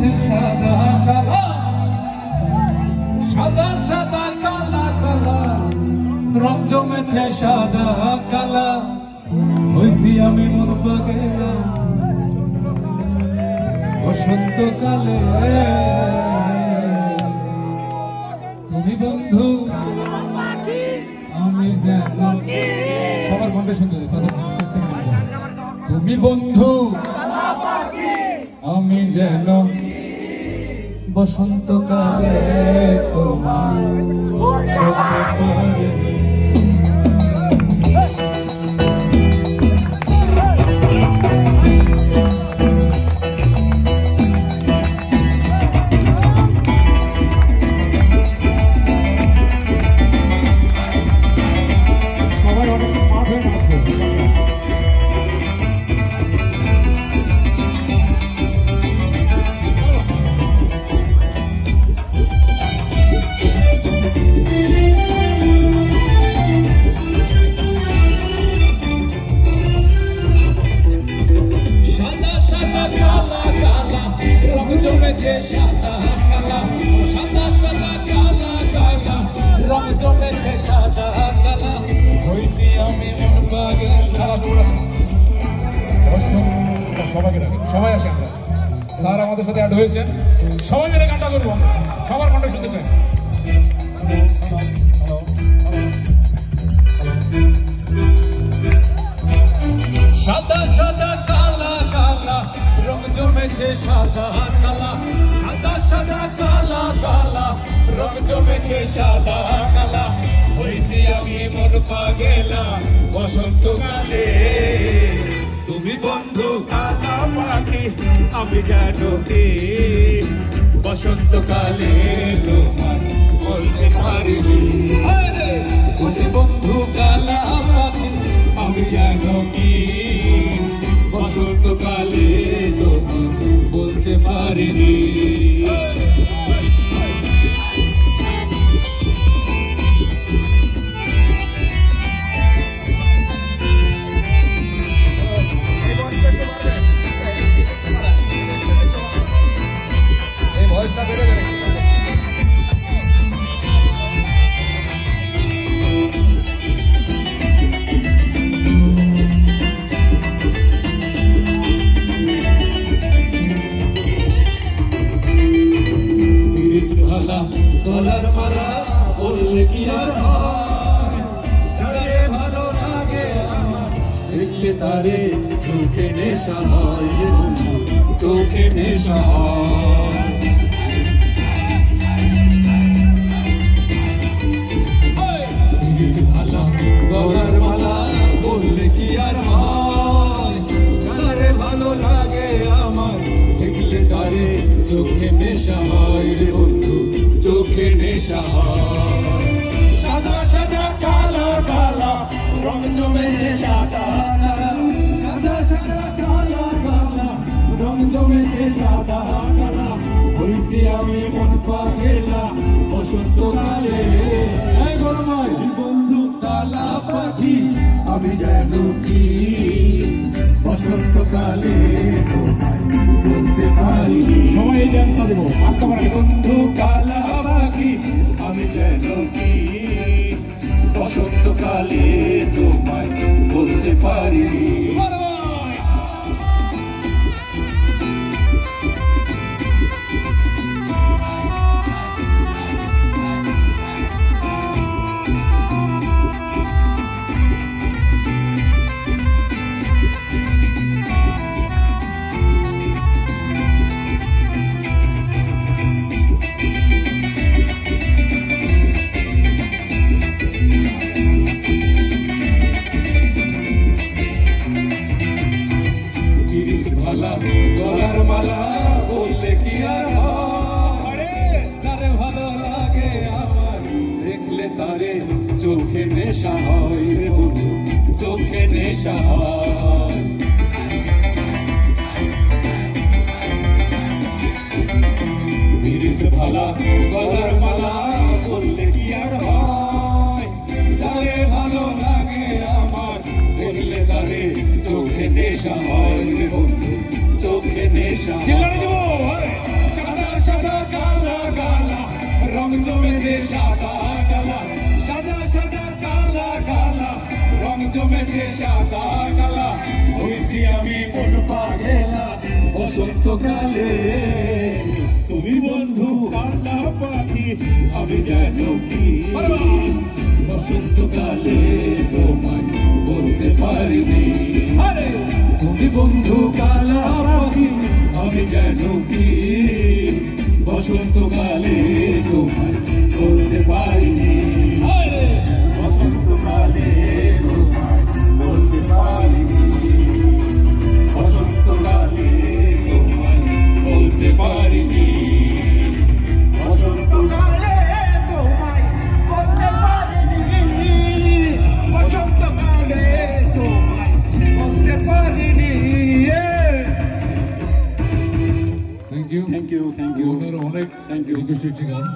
জমেছে সাদা কালা, সাদা সাদা কালা কালা, রং জমেছে সাদা কালা, হইছি আমি মন পাগেলা বসন্তকালে। তুমি বন্ধু আমি যেন, সবার কণ্ঠে শুনতে তুমি বন্ধু আমি যেন বসন্তকালে তোমার সাদা কালা, সাদা সাদা কালা কালা, রং জমেছে সাদা কালা, হইছি আমি মন পাগেলা। সবাইকে ডাকেন, সবাই আসে আমরা, স্যার আমাদের সাথে অ্যাড হয়েছেন, সবাই মিলে গানটা করবো, সবার কণ্ঠ শুনতে চাই। সাদা সাদা কালা কালা, রং জমেছে সাদা কালা, সাদা সাদা কালা কালা, রং জমেছে সাদা কালা, হইছি আমি মন পাগেলা বসন্তকালে। তুমি বন্ধু কালা পাখি আমি জানো কি, বসন্তকালে তোমার বলতে পারিনি। তুমি বন্ধু কালা পাখি আমি জানো কি, বসন্তকালে তোমার বলতে পারিনি। গলার মালা বললে কি আর হয়, যারে ভালো লাগে আমার দেখলে তারে চোখে নেশা হয়, চোখে নেশা হয়। গলার মালা বললে কি আর হয়, যারে ভালো লাগে আমার দেখলে তারে চোখে নেশা হয় রে বন্ধু, চোখে নেশা হয়। সাদা সাদা কালা কালা, রং জমেছে সাদা কালা, সাদা সাদা কালা কালা, রং জমেছে সাদা কালা, হইছি আমি মন পাগেলা বসন্তকালে। বন্ধু কালা পাখি আমি জানো কি, বসন্তকালে বলতে পারি। সবাই ডান্সটা দেবো, বন্ধু কালা পাখি আমি জানো কি, বসন্তকালে তোমায় বলতে পারিনি। গলার মালা বললে কি আর হয়, যারে ভালো লাগে আমার দেখলে তারে চোখে নেশা হয় রে বন্ধু, চোখে নেশা হয়। ভালা গলার মালা বললে কি আর হয়, যারে ভালো লাগে আমার দেখলে তারে চোখে নেশা হয় রে বন্ধু, চোখে নেশা। বসন্তকালে তুমি বন্ধু কালা পাখি আমি যেন কি বসন্তকালে তোমায় বলতে পারিনি তুমি বন্ধু কালা পাখি আমি যেন কি বসন্তকালে তোমায় বলতে পারিনি বসন্তকালে তোমায় বলতে পারিনি বসন্তকালে তোমায় বলতে পারিনি বসন্তকালে তোমায় বলতে পারিনি বসন্তকালে তোমায় বলতে পারিনি থ্যাংক ইউ থ্যাংক ইউ অনেক Thank you. বিকশিত গান